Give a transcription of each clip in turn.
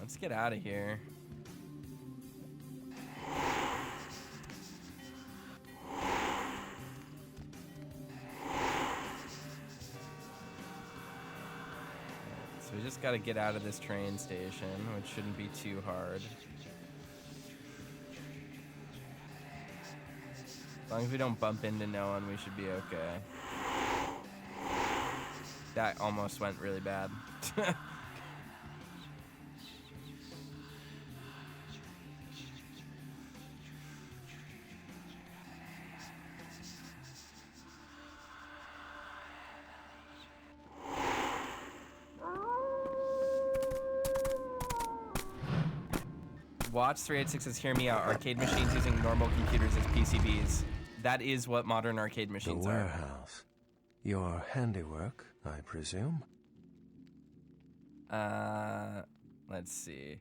Let's get out of here. So we just got to get out of this train station, which shouldn't be too hard. As long as we don't bump into no one, we should be okay. That almost went really bad. Watch 386 says, hear me out. Arcade machines using normal computers as PCBs. That is what modern arcade machines are. The warehouse. Your handiwork, I presume? Let's see.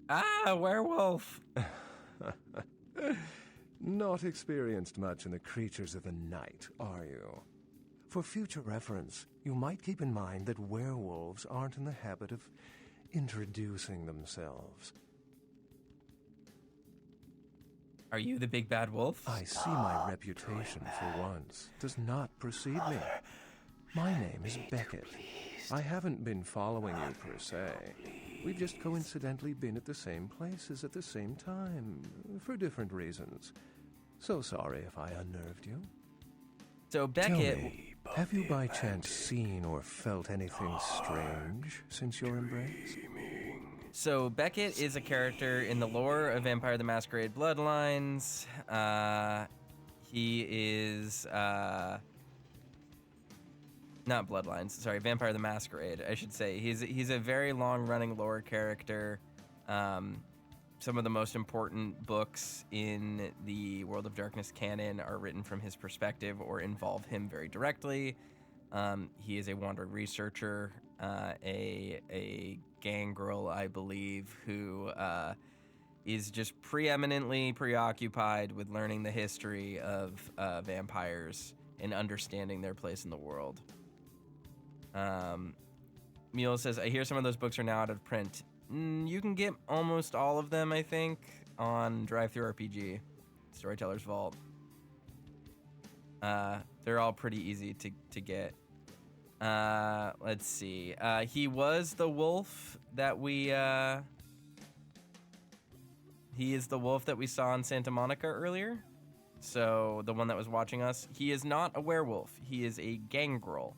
Ah, werewolf! Not experienced much in the creatures of the night, are you? For future reference, you might keep in mind that werewolves aren't in the habit of introducing themselves. Are you the big bad wolf? I see my reputation, for once, does not precede me. My name is Beckett. I haven't been following you, per se. We've just coincidentally been at the same places at the same time, for different reasons. So sorry if I unnerved you. So Beckett... Tell me, have you by chance seen or felt anything strange since your embrace? So Beckett is a character in the lore of Vampire the Masquerade Bloodlines. He is... not Bloodlines, sorry, Vampire the Masquerade, I should say. He's a very long-running lore character. Some of the most important books in the World of Darkness canon are written from his perspective or involve him very directly. He is a wandering researcher, a gangrel, I believe, who is just preeminently preoccupied with learning the history of vampires and understanding their place in the world. Mule says, I hear some of those books are now out of print. You can get almost all of them, I think, on Drive-Thru RPG, Storyteller's Vault. They're all pretty easy to get. Let's see. He was the wolf that we... he is the wolf that we saw in Santa Monica earlier. So, the one that was watching us. He is not a werewolf. He is a gangrel.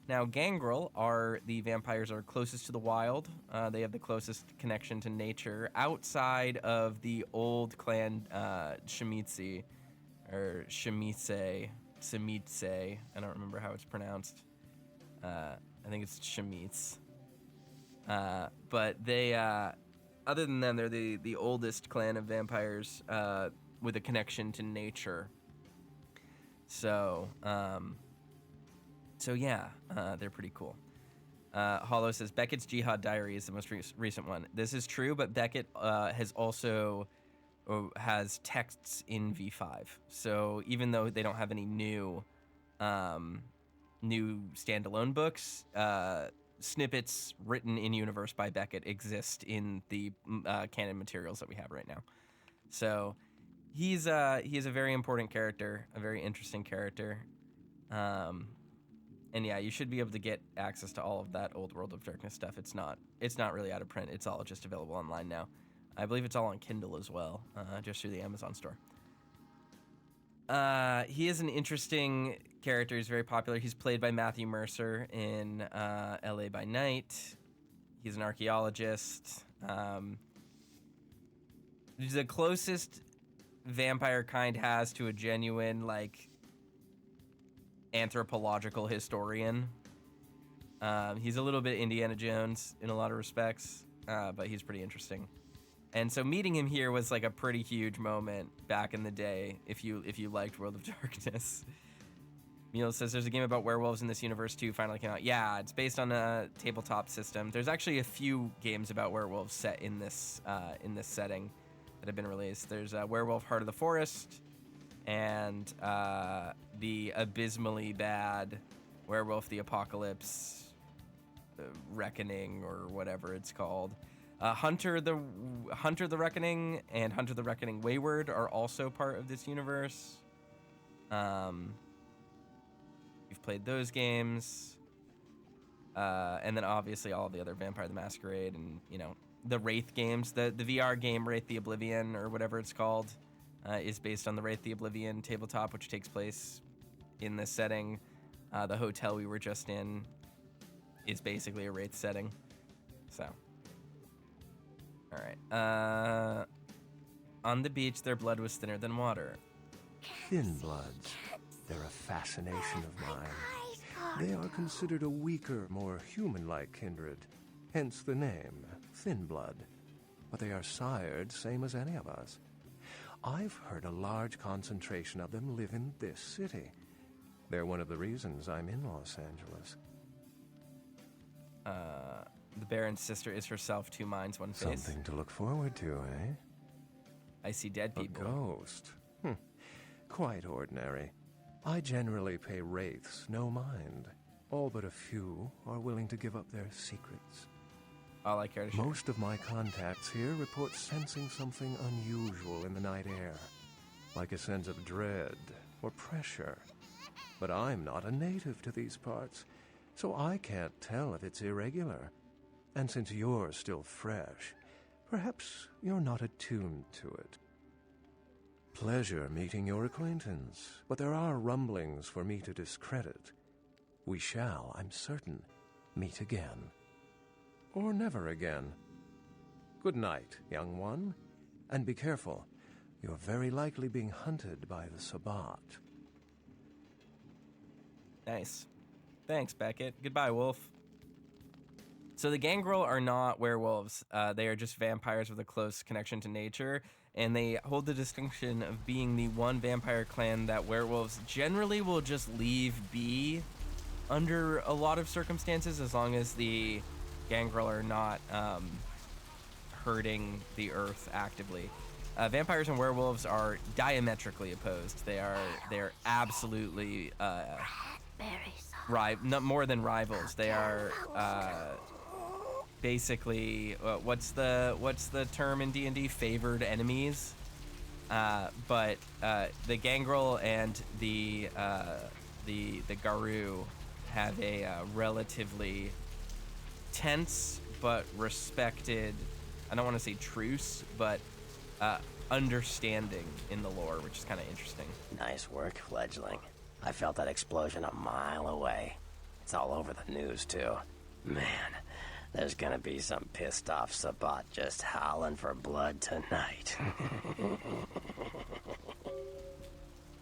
Now, gangrel are the vampires that are closest to the wild. They have the closest connection to nature outside of the old clan Shemitze, or Shemitze, Semitze. I don't remember how it's pronounced. I think it's Shemitz. But they, other than them, they're the oldest clan of vampires with a connection to nature. So, yeah, they're pretty cool. Hollow says, Beckett's Jihad Diary is the most recent one. This is true, but Beckett has also has texts in V5. So even though they don't have any new standalone books, snippets written in universe by Beckett exist in the canon materials that we have right now. So he is a very important character, a very interesting character. And yeah, you should be able to get access to all of that old World of Darkness stuff. It's not really out of print. It's all just available online now. I believe it's all on Kindle as well, just through the Amazon store. He is an interesting character. He's very popular. He's played by Matthew Mercer in LA by Night. He's an archaeologist. He's the closest vampire kind has to a genuine, like, anthropological historian. He's a little bit Indiana Jones in a lot of respects, but he's pretty interesting. And so meeting him here was like a pretty huge moment back in the day if you liked World of Darkness. Mule says there's a game about werewolves in this universe too, finally came out. Yeah, it's based on a tabletop system. There's actually a few games about werewolves set in this setting that have been released. There's Werewolf Heart of the Forest, and the abysmally bad Werewolf the Apocalypse. Reckoning or whatever it's called. Hunter the Reckoning and Hunter the Reckoning Wayward are also part of this universe. We've played those games. And then obviously all the other Vampire the Masquerade and, the Wraith games. The VR game Wraith the Oblivion or whatever it's called is based on the Wraith the Oblivion tabletop, which takes place in this setting. The hotel we were just in is basically a Wraith setting. So, all right. On the beach, their blood was thinner than water. Thin bloods. They're a fascination of mine. They are considered a weaker, more human-like kindred, hence the name, Thin Blood. But they are sired same as any of us. I've heard a large concentration of them live in this city. They're one of the reasons I'm in Los Angeles. The Baron's sister is herself 2 minds, 1 face. Something to look forward to, eh? I see dead people. A ghost? Quite ordinary. I generally pay wraiths no mind. All but a few are willing to give up their secrets. All I care to share. Most of my contacts here report sensing something unusual in the night air, like a sense of dread or pressure. But I'm not a native to these parts, so I can't tell if it's irregular. And since you're still fresh, perhaps you're not attuned to it. Pleasure meeting your acquaintance, but there are rumblings for me to discredit. We shall, I'm certain, meet again. Or never again. Good night, young one, and be careful. You're very likely being hunted by the Sabbat. Nice. Thanks, Beckett. Goodbye, Wolf. So the Gangrel are not werewolves. They are just vampires with a close connection to nature, and they hold the distinction of being the one vampire clan that werewolves generally will just leave be under a lot of circumstances, as long as the Gangrel are not hurting the earth actively. Vampires and werewolves are diametrically opposed. They are absolutely more than rivals. They are basically what's the term in D&D? Favored enemies. But the Gangrel and the Garou have a relatively tense but respected, I don't want to say truce, but understanding in the lore, which is kind of interesting. Nice work, fledgling. I felt that explosion a mile away. It's all over the news, too. Man, there's gonna be some pissed off Sabbat just howling for blood tonight.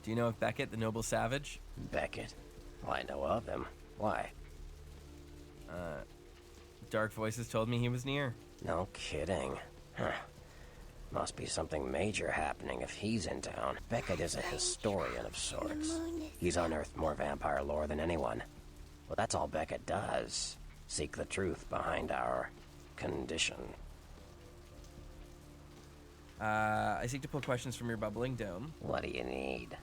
Do you know of Beckett, the noble savage? Beckett? Well, I know of him. Why? Dark voices told me he was near. No kidding. Huh. Must be something major happening if he's in town. Beckett is a historian of sorts. He's unearthed more vampire lore than anyone. Well, that's all Beckett does. Seek the truth behind our condition. I seek to pull questions from your bubbling dome. What do you need?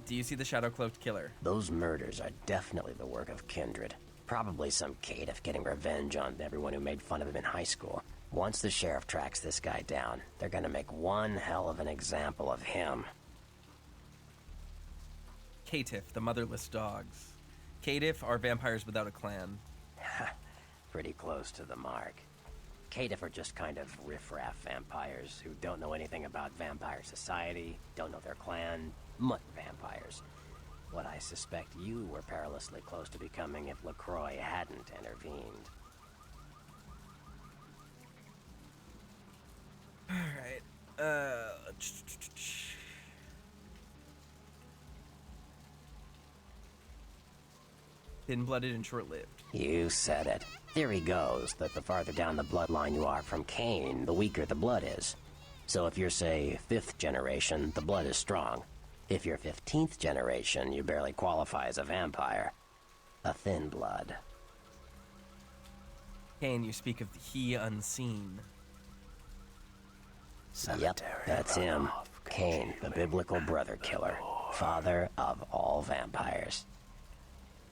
Do you see the shadow-cloaked killer? Those murders are definitely the work of kindred. Probably some caitiff getting revenge on everyone who made fun of him in high school. Once the sheriff tracks this guy down, they're gonna make one hell of an example of him. Caitiff, the motherless dogs. Caitiff are vampires without a clan. Pretty close to the mark. Caitiff are just kind of riffraff vampires who don't know anything about vampire society, don't know their clan, mutt vampires. What I suspect you were perilously close to becoming if LaCroix hadn't intervened. Alright, thin-blooded and short-lived. You said it. Theory goes that the farther down the bloodline you are from Cain, the weaker the blood is. So if you're, say, 5th generation, the blood is strong. If you're 15th generation, you barely qualify as a vampire. A thin blood. Cain, you speak of the He Unseen. Yep, that's him. Cain, the biblical brother killer. Father of all vampires.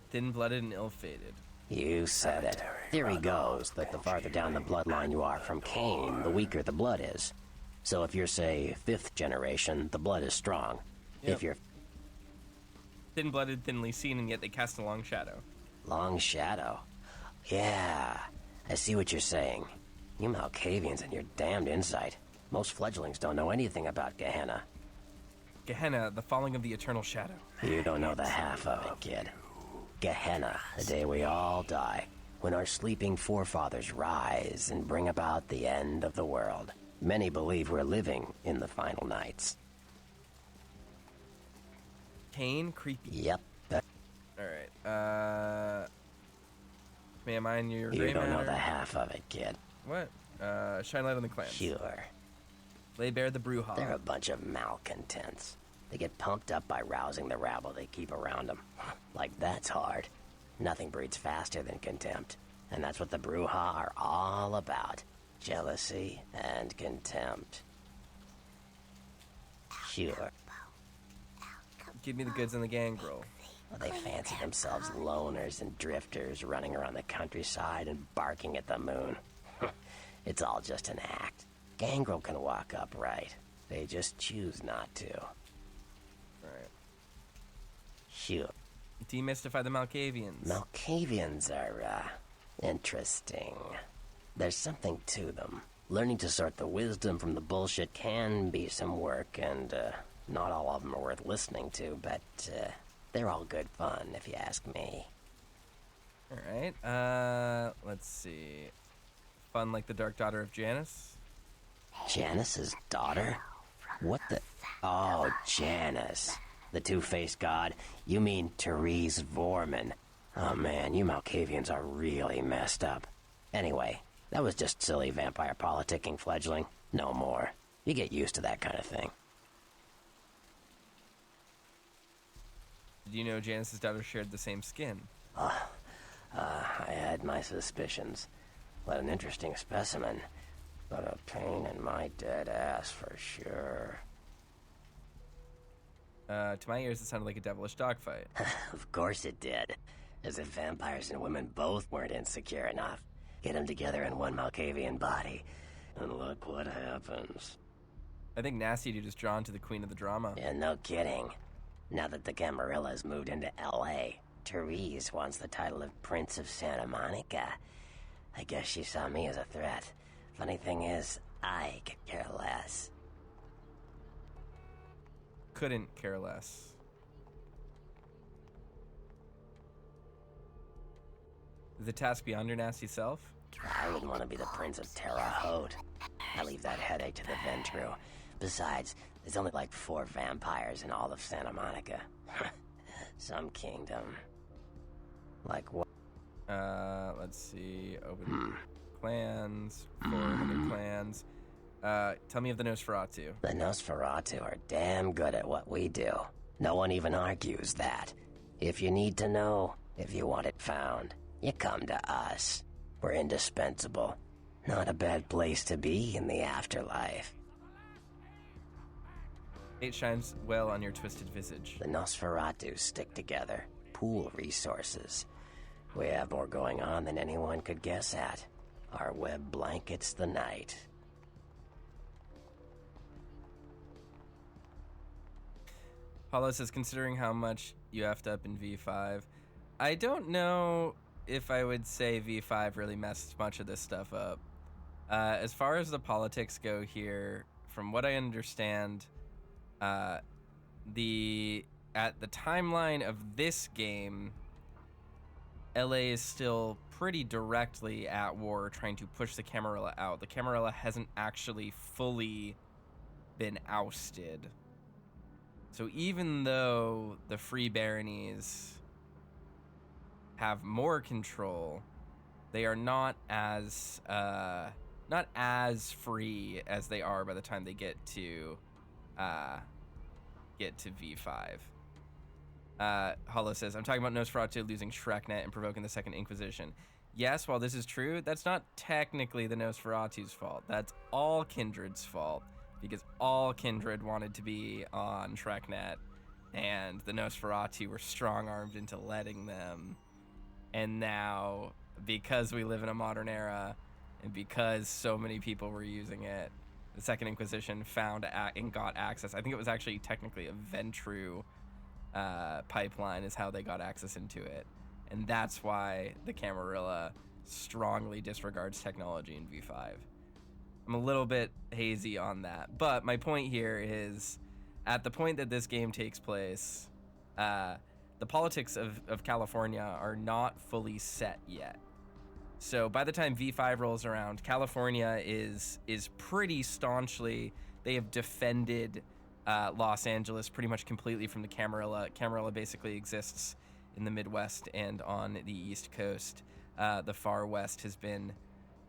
Thin-blooded and ill-fated. You said it. Theory goes that the farther down the bloodline you are from Cain, the weaker the blood is. So if you're, say, 5th generation, the blood is strong. Yep. If you're Thin-blooded, thinly seen, and yet they cast a long shadow. long shadow. Yeah, I see what you're saying. You Malkavians and your damned insight. Most fledglings don't know anything about Gehenna. Gehenna, the falling of the eternal shadow. You don't know the half of it, kid. Gehenna, the day we all die, when our sleeping forefathers rise and bring about the end of the world. Many believe we're living in the final nights. Cain, creepy. Yep. Alright, am I in your You gray don't know matter? the half of it, kid. What? Shine light on the clans. Sure. Lay bare the brouhaha. They're a bunch of malcontents. They get pumped up by rousing the rabble they keep around them. Like, that's hard. Nothing breeds faster than contempt. And that's what the brouhaha are all about. Jealousy and contempt. Sure. Give me the goods and the gangrel. Well, they fancy themselves loners and drifters running around the countryside and barking at the moon. It's all just an act. Gangrel can walk upright. They just choose not to. Alright. Sure. Demystify the Malkavians. Malkavians are, interesting. There's something to them. Learning to sort the wisdom from the bullshit can be some work, and, not all of them are worth listening to, but, they're all good fun, if you ask me. Alright, let's see. Fun like the Dark Daughter of Janus? Janus's daughter? What the... Oh, Janus. The two-faced god? You mean Therese Vorman. Oh man, you Malkavians are really messed up. Anyway, that was just silly vampire politicking, fledgling. No more. You get used to that kind of thing. Did you know Janus's daughter shared the same skin? I had my suspicions. What an interesting specimen. But a pain in my dead ass for sure. To my ears, it sounded like a devilish dogfight. Of course it did. As if vampires and women both weren't insecure enough. Get them together in one Malkavian body, and look what happens. I think Nasty Dude is drawn to the queen of the drama. Yeah, no kidding. Now that the Camarillas moved into L.A., Therese wants the title of Prince of Santa Monica. I guess she saw me as a threat. Funny thing is, I could care less. Couldn't care less. Is the task beyond your nasty self? I wouldn't want to be the Prince of Terre Haute. I leave that headache to the Ventru. Besides, there's only like 4 vampires in all of Santa Monica. Some kingdom. Like what? Let's see. Open clans. 400 clans. Tell me of the Nosferatu. The Nosferatu are damn good at what we do. No one even argues that. If you need to know, if you want it found, you come to us. We're indispensable. Not a bad place to be in the afterlife. It shines well on your twisted visage. The Nosferatu stick together, pool resources. We have more going on than anyone could guess at. Our web blankets the night. Paulo says, considering how much you effed up in V5, I don't know if I would say V5 really messed much of this stuff up. As far as the politics go here, from what I understand, at the timeline of this game, LA is still pretty directly at war trying to push the Camarilla out. The Camarilla hasn't actually fully been ousted. So even though the Free Baronies have more control, they are not as free as they are by the time they get to V5. Hollow says, I'm talking about Nosferatu losing Shreknet and provoking the Second Inquisition. Yes, while this is true, that's not technically the Nosferatu's fault. That's all Kindred's fault, because all Kindred wanted to be on Shreknet, and the Nosferatu were strong-armed into letting them And now, because we live in a modern era, and because so many people were using it, the Second Inquisition found and got access. I think it was actually technically a Ventru pipeline is how they got access into it. And that's why the Camarilla strongly disregards technology in V5. I'm a little bit hazy on that. But my point here is, at the point that this game takes place, the politics of California are not fully set yet. So by the time V5 rolls around, California is pretty staunchly, they have defended Los Angeles pretty much completely from the Camarilla. Camarilla basically exists in the Midwest and on the East Coast. The far West has been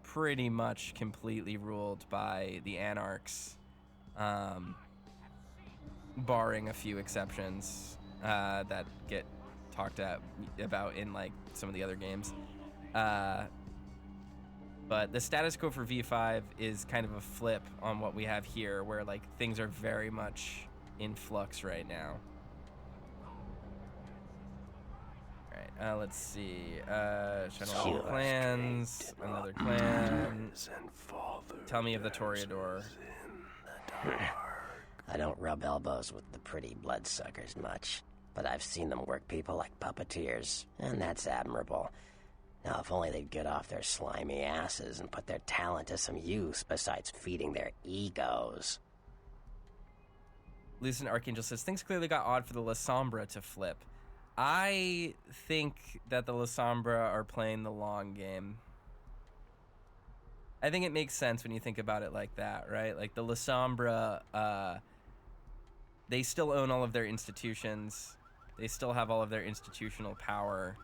pretty much completely ruled by the Anarchs, barring a few exceptions that get talked about in like some of the other games. But the status quo for V5 is kind of a flip on what we have here, where like things are very much in flux right now. All right, let's see. Shadow of Clans, another clan. Tell me of the Toreador. I don't rub elbows with the pretty bloodsuckers much, but I've seen them work people like puppeteers, and that's admirable. Now, if only they'd get off their slimy asses and put their talent to some use besides feeding their egos. Lucent Archangel says, things clearly got odd for the La Sombra to flip. I think that the La Sombra are playing the long game. I think it makes sense when you think about it like that, right? Like the La Sombra, they still own all of their institutions. They still have all of their institutional power.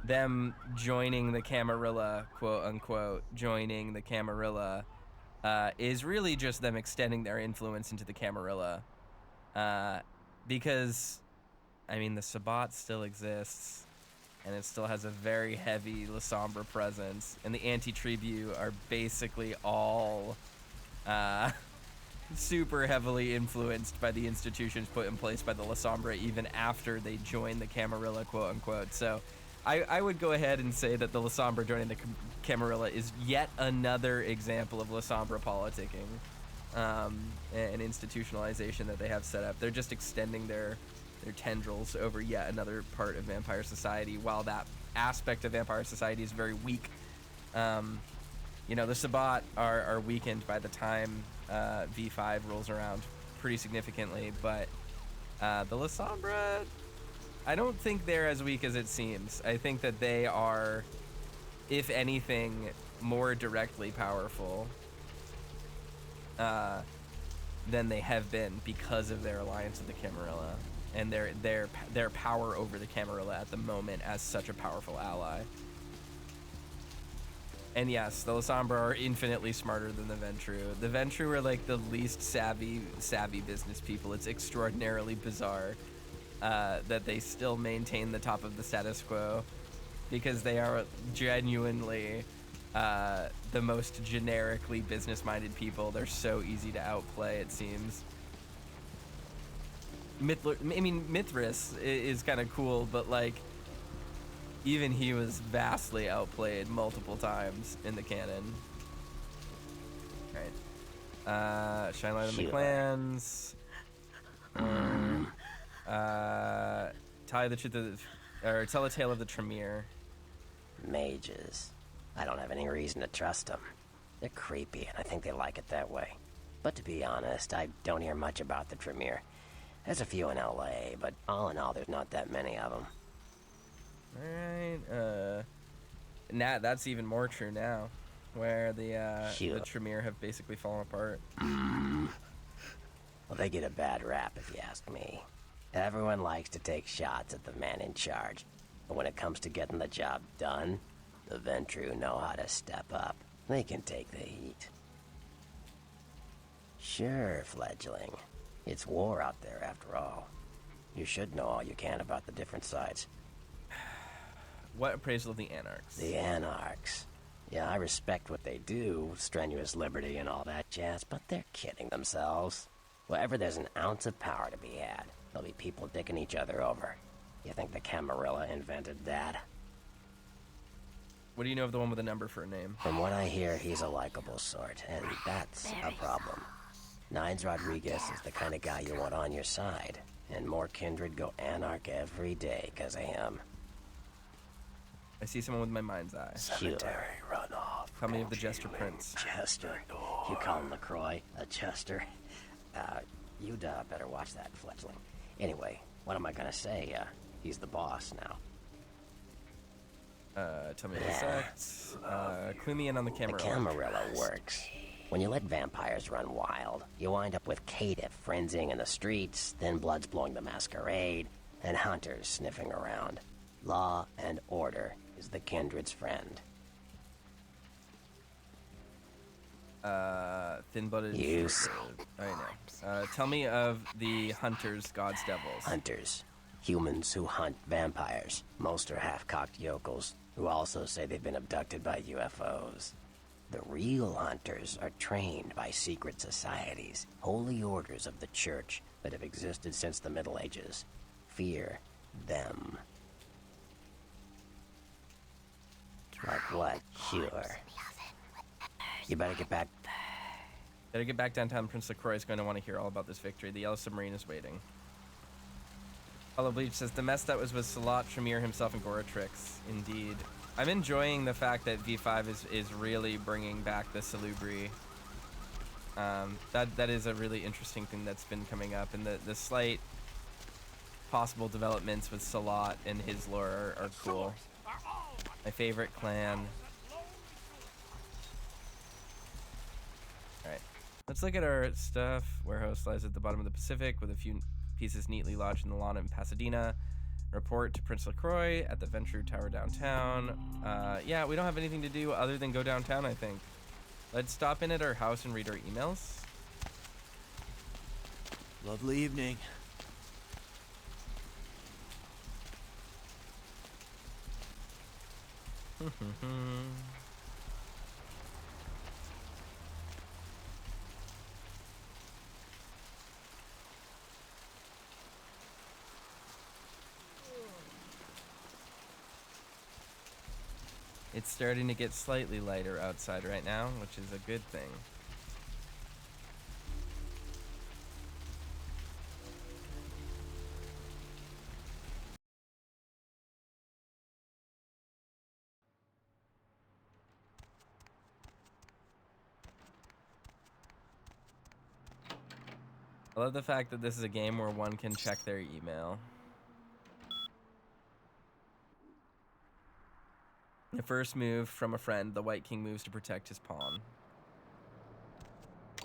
Them joining the Camarilla, quote unquote, joining the Camarilla, is really just them extending their influence into the Camarilla. Because, I mean, the Sabbat still exists, and it still has a very heavy La Sombra presence, and the Anti-Tribu are basically all super heavily influenced by the institutions put in place by the La Sombra even after they join the Camarilla, quote unquote. So I would go ahead and say that the La Sombra joining the Camarilla is yet another example of La Sombra politicking and institutionalization that they have set up. They're just extending their tendrils over yet another part of vampire society, while that aspect of vampire society is very weak. You know, the Sabbat are weakened by the time V5 rolls around pretty significantly, but the La Sombra, I don't think they're as weak as it seems. I think that they are, if anything, more directly powerful than they have been because of their alliance with the Camarilla and their power over the Camarilla at the moment as such a powerful ally. And yes, the La Sombra are infinitely smarter than the Ventru. The Ventru are like the least savvy business people. It's extraordinarily bizarre that they still maintain the top of the status quo, because they are genuinely the most generically business-minded people. They're so easy to outplay, it seems. Mithras is kind of cool, but like, even he was vastly outplayed multiple times in the canon. Alright. Shine light on the clans. Tell a tale of the Tremere. Mages. I don't have any reason to trust them. They're creepy, and I think they like it that way. But to be honest, I don't hear much about the Tremere. There's a few in LA, but all in all, there's not that many of them. Alright, that's even more true now, where the Tremere have basically fallen apart. Well, they get a bad rap, if you ask me. Everyone likes to take shots at the man in charge, but when it comes to getting the job done, the Ventru know how to step up. They can take the heat. Sure, fledgling. It's war out there, after all. You should know all you can about the different sides. What appraisal of the Anarchs? The Anarchs. Yeah, I respect what they do, strenuous liberty and all that jazz, but they're kidding themselves. Wherever there's an ounce of power to be had, there'll be people dicking each other over. You think the Camarilla invented that? What do you know of the one with a number for a name? From what I hear, he's a likable sort, and that's a problem. Nines Rodriguez is the kind of guy you want on your side, and more kindred go anarch every day because of him. I see someone with my mind's eye. Cemetery runoff. Tell me of the Jester Prince. Chester. You call him LaCroix a Chester? You'd better watch that, fledgling. Anyway, what am I gonna say? He's the boss now. Tell me the sect. Clue me in on the Camarilla. The Camarilla works. When you let vampires run wild, you wind up with caitiff frenzying in the streets, then bloods blowing the Masquerade, and hunters sniffing around. Law and order is the kindred's friend. Thin-blooded. You see. I know. Tell me of the hunters, gods, devils. Hunters. Humans who hunt vampires. Most are half-cocked yokels, who also say they've been abducted by UFOs. The real hunters are trained by secret societies, holy orders of the church that have existed since the Middle Ages. Fear them. Like what? Cure. You better get back. Better get back downtown. Prince LaCroix is going to want to hear all about this victory. The Yellow Submarine is waiting. Hollow Bleach says, the mess that was with Salat, Tremere himself, and Goratrix. Indeed. I'm enjoying the fact that V5 is really bringing back the Salubri. That is a really interesting thing that's been coming up. And the slight possible developments with Salat and his lore are cool. My favorite clan. Alright. Let's look at our stuff. Warehouse lies at the bottom of the Pacific with a few pieces neatly lodged in the lawn in Pasadena. Report to Prince LaCroix at the Venture Tower downtown. Yeah, we don't have anything to do other than go downtown, I think. Let's stop in at our house and read our emails. Lovely evening. It's starting to get slightly lighter outside right now, which is a good thing. I love the fact that this is a game where one can check their email. The first move from a friend, the White King moves to protect his pawn.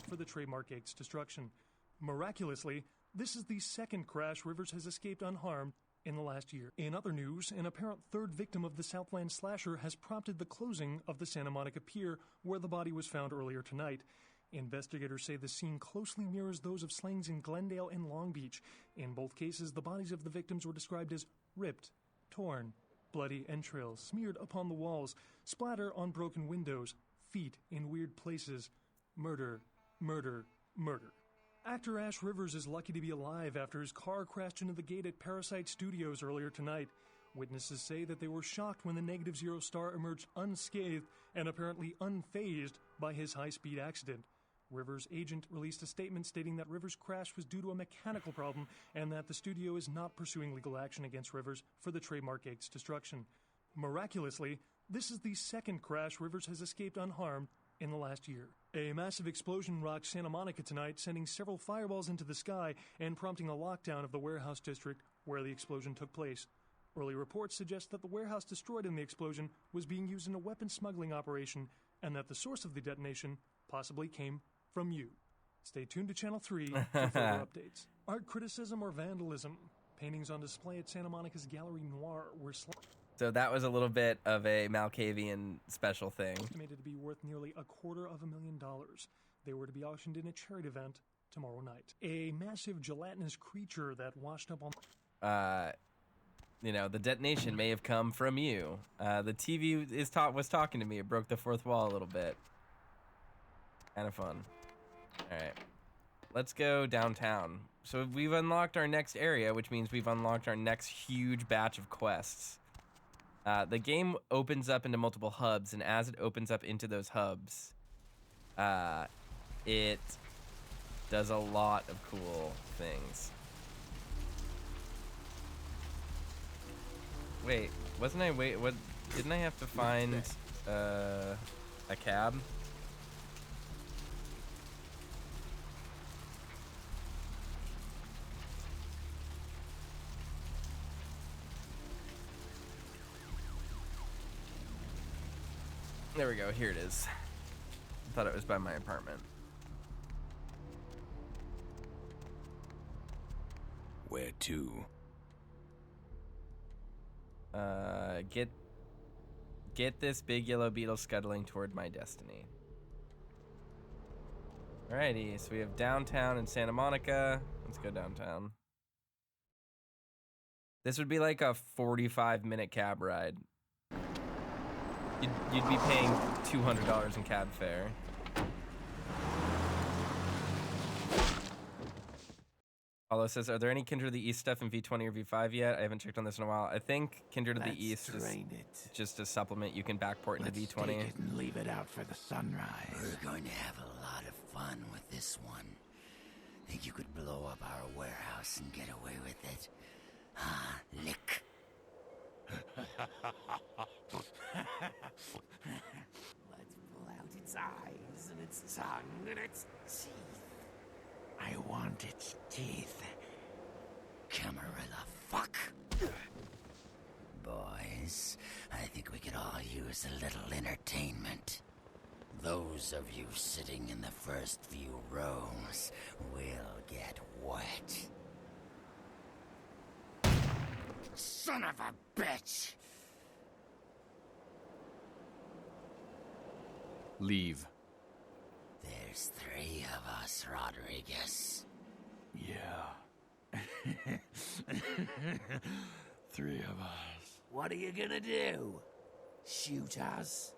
For the trademark Gate's destruction. Miraculously, this is the second crash Rivers has escaped unharmed in the last year. In other news, an apparent third victim of the Southland slasher has prompted the closing of the Santa Monica Pier, where the body was found earlier tonight. Investigators say the scene closely mirrors those of slayings in Glendale and Long Beach. In both cases, the bodies of the victims were described as ripped, torn, bloody entrails smeared upon the walls, splatter on broken windows, feet in weird places. Murder, murder, murder. Actor Ash Rivers is lucky to be alive after his car crashed into the gate at Parasite Studios earlier tonight. Witnesses say that they were shocked when the Negative Zero star emerged unscathed and apparently unfazed by his high-speed accident. Rivers' agent released a statement stating that Rivers' crash was due to a mechanical problem and that the studio is not pursuing legal action against Rivers for the trademark Gate's destruction. Miraculously, this is the second crash Rivers has escaped unharmed in the last year. A massive explosion rocked Santa Monica tonight, sending several fireballs into the sky and prompting a lockdown of the warehouse district where the explosion took place. Early reports suggest that the warehouse destroyed in the explosion was being used in a weapon smuggling operation and that the source of the detonation possibly came from you. Stay tuned to Channel 3 for further updates. Art criticism or vandalism? Paintings on display at Santa Monica's Gallery Noir were So that was a little bit of a Malkavian special thing. estimated to be worth nearly $250,000. They were to be auctioned in a charity event tomorrow night. A massive gelatinous creature that washed up on... The detonation may have come from you. The TV was talking to me. It broke the fourth wall a little bit. Kind of fun. All right, let's go downtown. So we've unlocked our next area, which means we've unlocked our next huge batch of quests. The game opens up into multiple hubs, and as it opens up into those hubs, it does a lot of cool things. Wait, what, didn't I have to find, a cab? There we go, here it is. I thought it was by my apartment. Where to? Get this big yellow beetle scuttling toward my destiny. Alrighty, so we have downtown in Santa Monica. Let's go downtown. This would be like a 45-minute cab ride. You'd be paying $200 in cab fare. Paulo says, are there any Kindred of the East stuff in V20 or V5 yet? I haven't checked on this in a while. I think Kindred of the East is just a supplement you can backport into V20. Take it and leave it out for the sunrise. We're going to have a lot of fun with this one. Think you could blow up our warehouse and get away with it? Huh, Lick? Let's pull out its eyes and its tongue and its teeth. I want its teeth. Camarilla fuck. Boys, I think we could all use a little entertainment. Those of you sitting in the first few rows will get wet. Son of a bitch! Leave. There's 3 of us, Rodriguez. Yeah. 3 of us. What are you gonna do? Shoot us?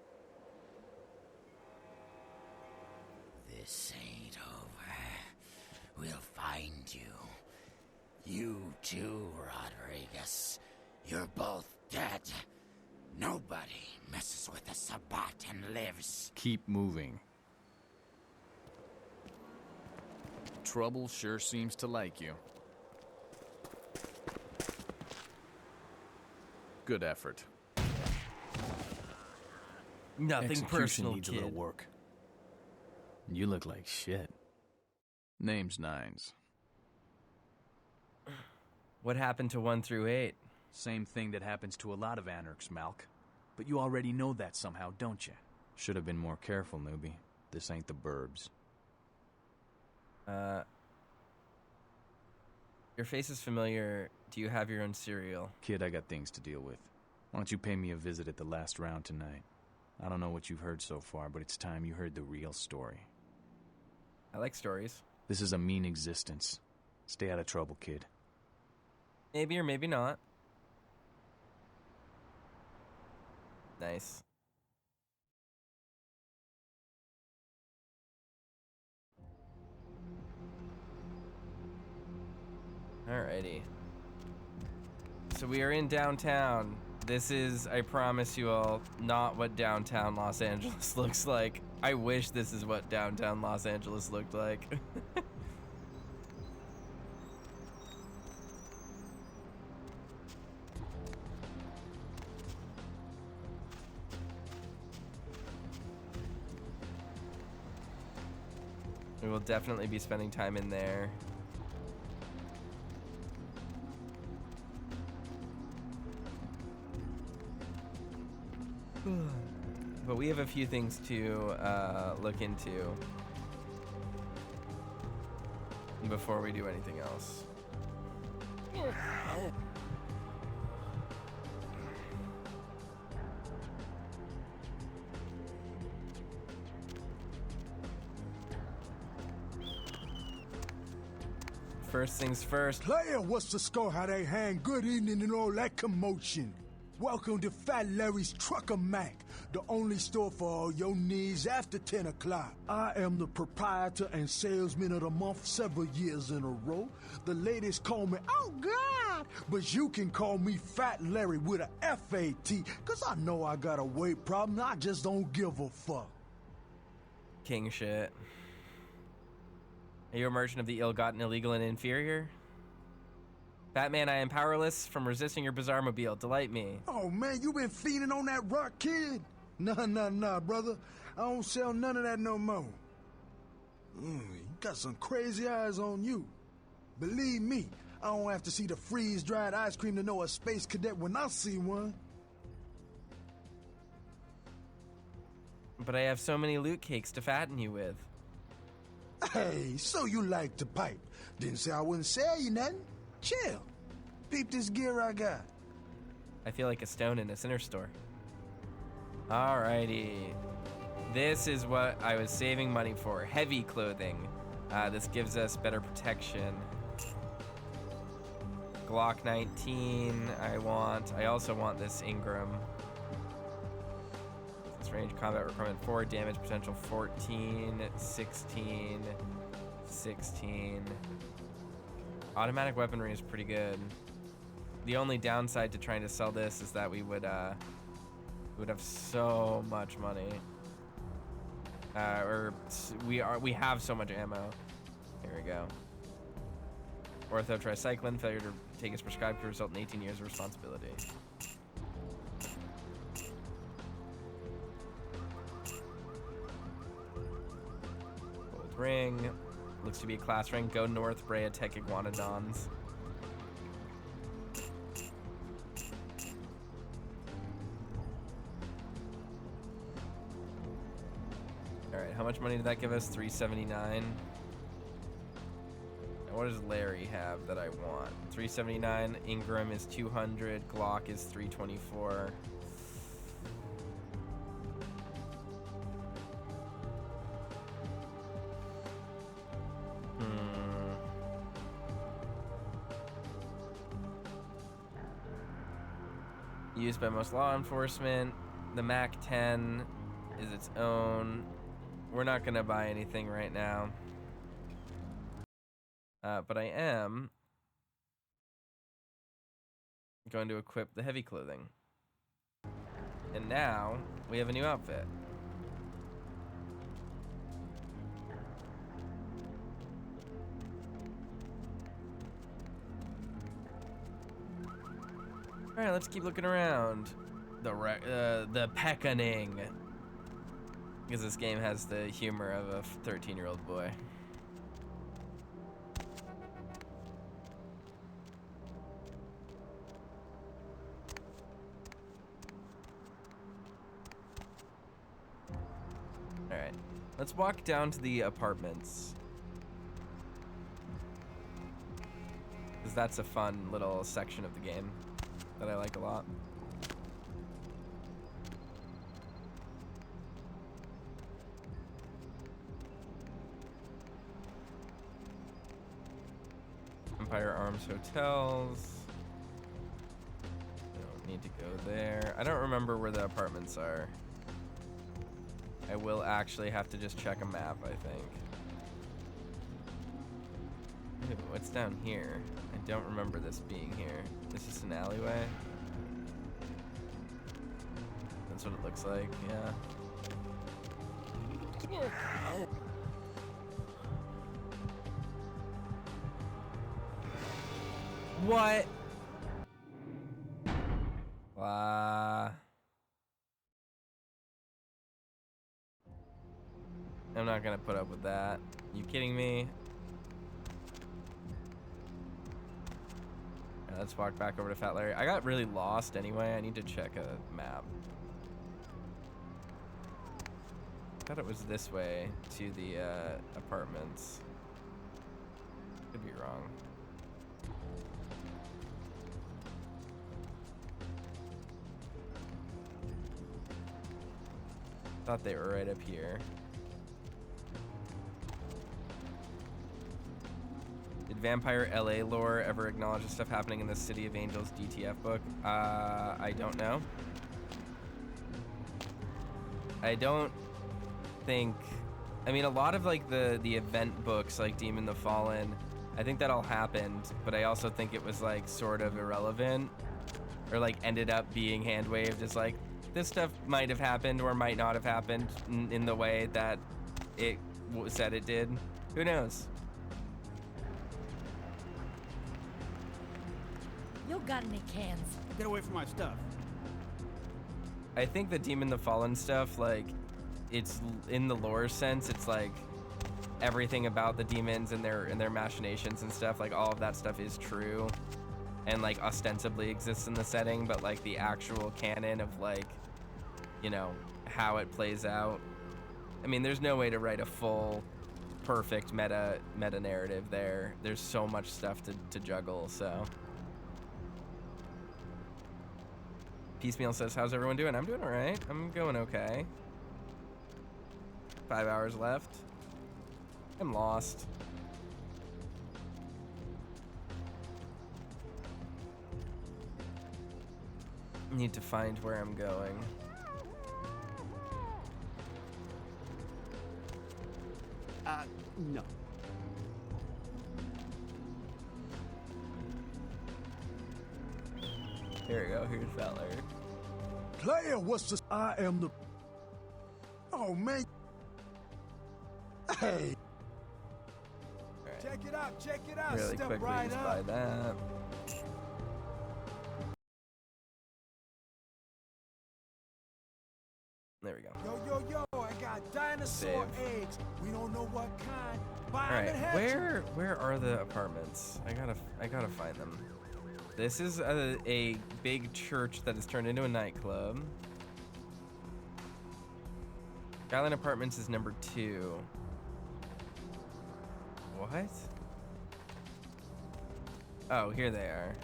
This ain't over. We'll find you. You too, Rodriguez. You're both dead. Nobody messes with the Sabbat and lives. Keep moving. Trouble sure seems to like you. Good effort. Nothing Execution personal, needs kid. a little work. You look like shit. Name's Nines. What happened to 1 through 8? Same thing that happens to a lot of anarchs, Malk. But you already know that somehow, don't you? Should have been more careful, newbie. This ain't the burbs. Your face is familiar. Do you have your own cereal? Kid, I got things to deal with. Why don't you pay me a visit at the last round tonight? I don't know what you've heard so far, but it's time you heard the real story. I like stories. This is a mean existence. Stay out of trouble, kid. Maybe or maybe not. Nice. Alrighty. So we are in downtown. This is, I promise you all, not what downtown Los Angeles looks like. I wish this is what downtown Los Angeles looked like. We will definitely be spending time in there. But we have a few things to look into before we do anything else. First things first. Player, what's the score? How they hang? Good evening and all that commotion. Welcome to Fat Larry's Trucker Mac, the only store for all your needs after 10 o'clock. I am the proprietor and salesman of the month several years in a row. The ladies call me, oh God, not, but you can call me Fat Larry with a F-A-T, cause I know I got a weight problem, I just don't give a fuck. King shit. Are you a merchant of the ill-gotten, illegal, and inferior? Batman, I am powerless from resisting your bizarre mobile. Delight me. Oh man, you been fiending on that rock, kid? Nah, brother. I don't sell none of that no more. You got some crazy eyes on you. Believe me, I don't have to see the freeze-dried ice cream to know a space cadet when I see one. But I have so many loot cakes to fatten you with. Hey, so you like to pipe. Didn't say I wouldn't sell you nothing. Chill. Peep this gear I got. I feel like a stone in a center store. Alrighty. This is what I was saving money for. Heavy clothing. This gives us better protection. Glock 19 I also want this Ingram. This range combat requirement 4, damage potential 14, 16, 16. Automatic weaponry is pretty good. The only downside to trying to sell this is that we would have so much money. We have so much ammo. Here we go. Ortho tricycline, failure to take as prescribed could result in 18 years of responsibility. Gold ring. Looks to be a class rank. Go north, Brea Tech Iguanodons. Alright, how much money did that give us? 379. And what does Larry have that I want? 379. Ingram is 200. Glock is 324. Used by most law enforcement. The MAC-10 is its own. We're not gonna buy anything right now. But I am going to equip the heavy clothing. And now we have a new outfit. All right, let's keep looking around. The Peckaning, because this game has the humor of a 13-year-old boy. All right, let's walk down to the apartments, because that's a fun little section of the game that I like a lot. Empire Arms Hotels. I don't need to go there. I don't remember where the apartments are. I will actually have to just check a map, I think. Ooh, what's down here? I don't remember this being here. This is an alleyway. That's what it looks like, yeah. What? I'm not gonna put up with that. You kidding me? Yeah, let's walk back over to Fat Larry. I got really lost anyway. I need to check a map. I thought it was this way to the apartments. Could be wrong. Thought they were right up here. Did Vampire LA lore ever acknowledge the stuff happening in the City of Angels DTF book? I don't know. I don't think... I mean, a lot of like the event books like Demon the Fallen I think that all happened, but I also think it was like sort of irrelevant, or like ended up being hand waved as like this stuff might have happened or might not have happened in the way that it said it did. Who knows? You got any cans? Get away from my stuff. I think the Demon the Fallen stuff, like, it's in the lore sense, it's like everything about the demons and their machinations and stuff, like all of that stuff is true and like ostensibly exists in the setting, but like the actual canon of like, you know, how it plays out. I mean, there's no way to write a full perfect meta narrative there. There's so much stuff to juggle, so. Piecemeal says, how's everyone doing? I'm doing all right. I'm going okay. 5 hours left. I'm lost. Need to find where I'm going. No. Here we go. Here's Valor. Player, what's the... I am the... Oh, man. Hey. Right. Check it out, check it out. Really Step quickly right just up. buy that. There we go. Yo, I got dinosaur eggs. We don't know what kind. Buy All them right, and hatch 'em. where are the apartments? I gotta find them. This is a big church that has turned into a nightclub. Skyline Apartments is number 2. What? Oh, here they are.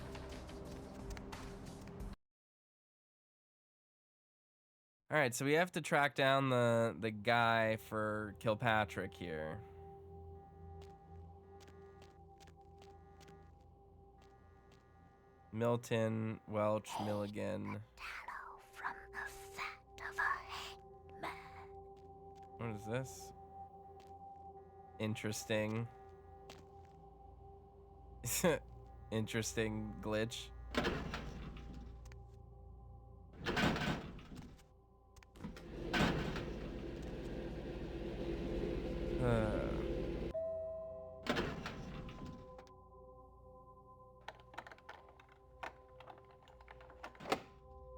All right, so we have to track down the guy for Kilpatrick here. Milton, Welch, Milligan. From the fat of a hangman. What is this? Interesting. Interesting glitch.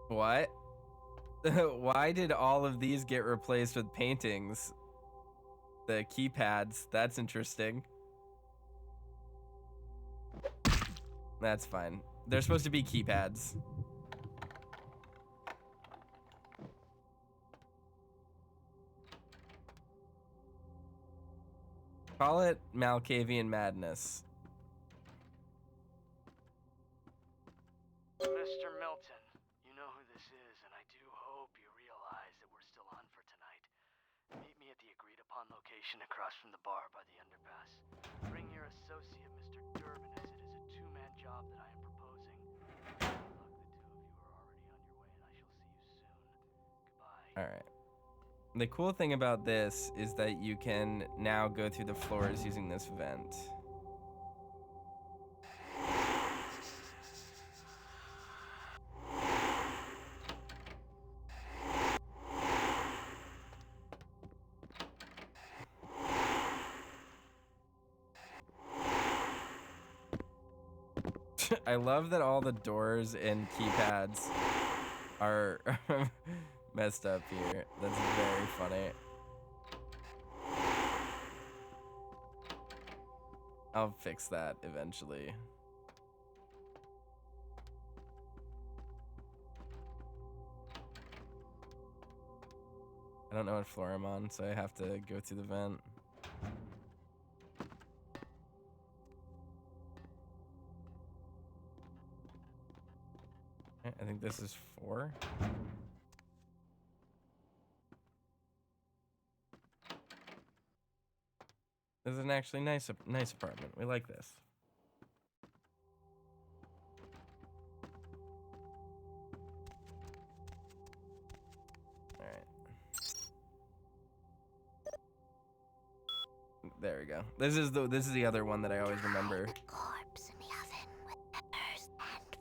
What? Why did all of these get replaced with paintings? The keypads, that's interesting. That's fine. They're supposed to be keypads. Call it Malkavian Madness. Mr. Milton, you know who this is, and I do hope you realize that we're still on for tonight. Meet me at the agreed-upon location across from the bar by the underpass. Bring your associate, Mr. Durbin, as it is a two-man job that I am proposing. Good luck, the two of you are already on your way, and I shall see you soon. Goodbye. All right. The cool thing about this is that you can now go through the floors using this vent. I love that all the doors and keypads are messed up here. That's very funny. I'll fix that eventually. I don't know what floor I'm on, so I have to go through the vent. I think this is 4. This is an actually nice apartment. We like this. All right. There we go. This is the other one that I always remember. The corpse in the oven with peppers and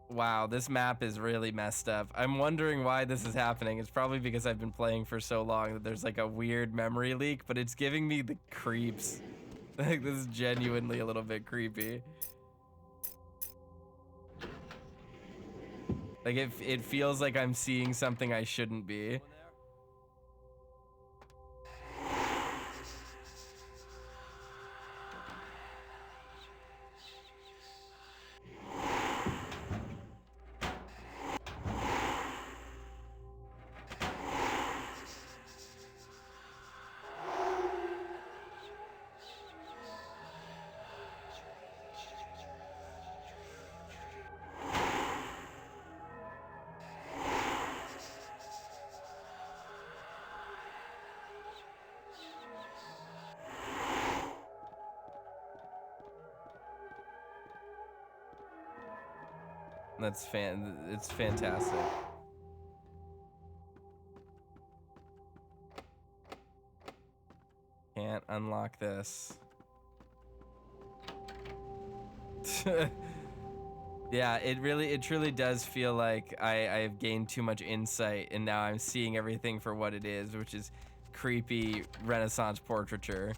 fur. Wow, this map is really messed up. I'm wondering why this is happening. It's probably because I've been playing for so long that there's like a weird memory leak, but it's giving me the creeps. Like, this is genuinely a little bit creepy. Like, it feels like I'm seeing something I shouldn't be. It's fantastic. Can't unlock this. Yeah, it truly does feel like I've gained too much insight and now I'm seeing everything for what it is, which is creepy Renaissance portraiture.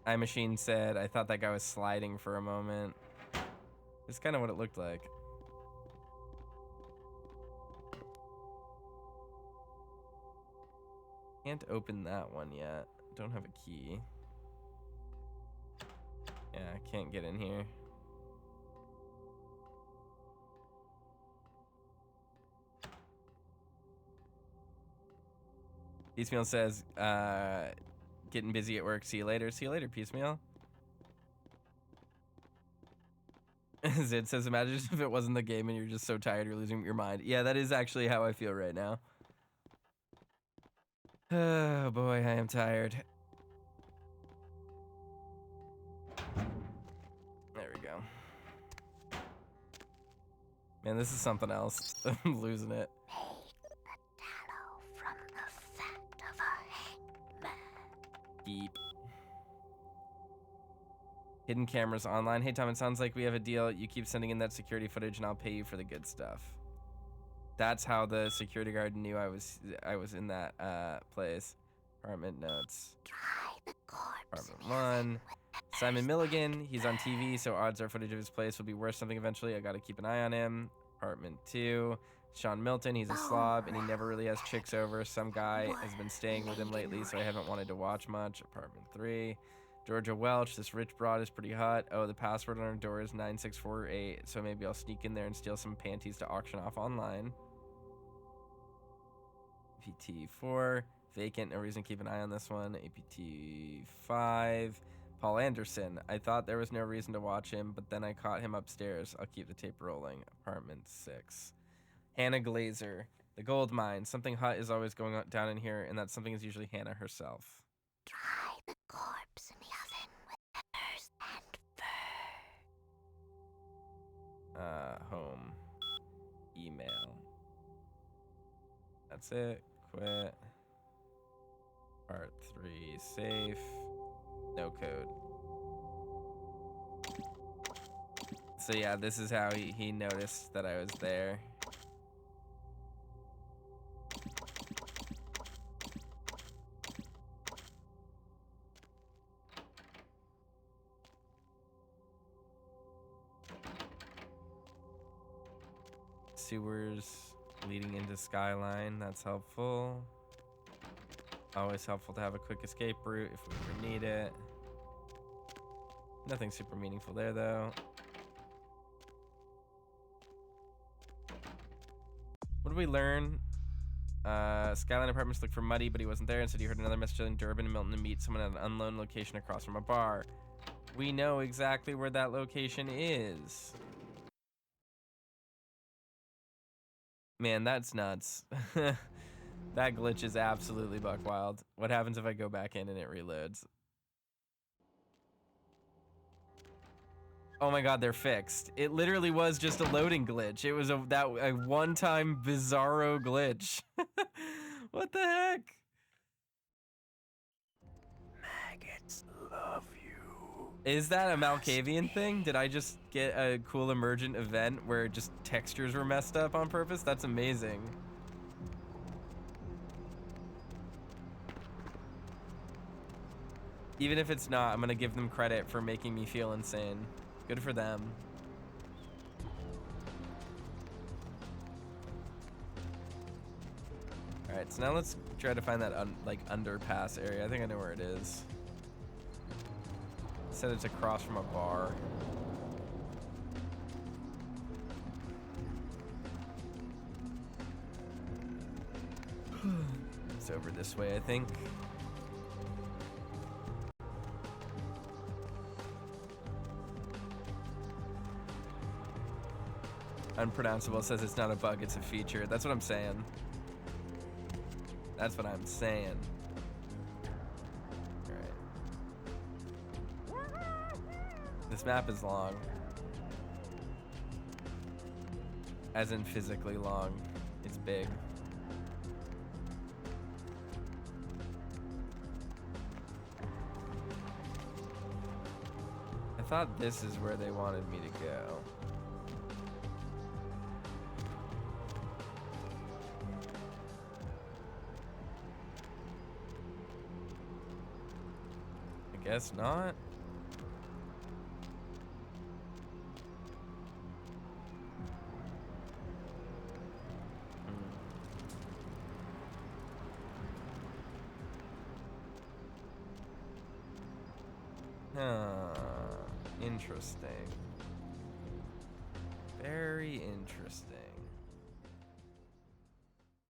iMachine said, I thought that guy was sliding for a moment. It's kind of what it looked like. Can't open that one yet. Don't have a key. Yeah, I can't get in here. Piecemeal says, getting busy at work. See you later. See you later, Piecemeal. Zid says, imagine if it wasn't the game and you're just so tired you're losing your mind. Yeah, that is actually how I feel right now. Oh boy, I am tired. There we go. Man, this is something else. I'm losing it. Keep. Hidden cameras online. Hey Tom, it sounds like we have a deal. You keep sending in that security footage and I'll pay you for the good stuff. That's how the security guard knew I was in that place. Apartment notes. Apartment 1. Simon Milligan, he's on TV, so odds are footage of his place will be worth something eventually. I gotta keep an eye on him. Apartment 2. Sean Milton, he's a slob and he never really has chicks over. Some guy has been staying with him lately, so I haven't wanted to watch much. Apartment 3. Georgia Welch, this rich broad is pretty hot. Oh, the password on our door is 9648, so maybe I'll sneak in there and steal some panties to auction off online. APT 4. Vacant, no reason to keep an eye on this one. APT 5. Paul Anderson. I thought there was no reason to watch him, but then I caught him upstairs. I'll keep the tape rolling. Apartment 6. Hannah Glazer. The gold mine. Something hot is always going on down in here, and that something is usually Hannah herself. Dry the corpse in the oven with peppers and fur. Home. Email. That's it. Quit. Part 3. Safe. No code. So yeah, this is how he noticed that I was there. Sewers leading into Skyline, that's helpful. Always helpful to have a quick escape route if we ever need it. Nothing super meaningful there though. What did we learn? Skyline Apartments looked for Muddy, but he wasn't there. Instead, he heard another message telling Durbin and Milton to meet someone at an unknown location across from a bar. We know exactly where that location is. Man, that's nuts. That glitch is absolutely buck wild. What happens if I go back in and it reloads? Oh my god, they're fixed. It literally was just a loading glitch. It was a one-time bizarro glitch. What the heck? Maggots love you. Is that a Malkavian thing? Did I just get a cool emergent event where just textures were messed up on purpose? That's amazing. Even if it's not, I'm gonna give them credit for making me feel insane. Good for them. All right, so now let's try to find that like underpass area. I think I know where it is. Said it's across from a bar. It's over this way, I think. Unpronounceable says it's not a bug, it's a feature. That's what I'm saying. That's what I'm saying. Alright. This map is long. As in physically long. It's big. I thought this is where they wanted me to go. Guess not. Interesting. Very interesting.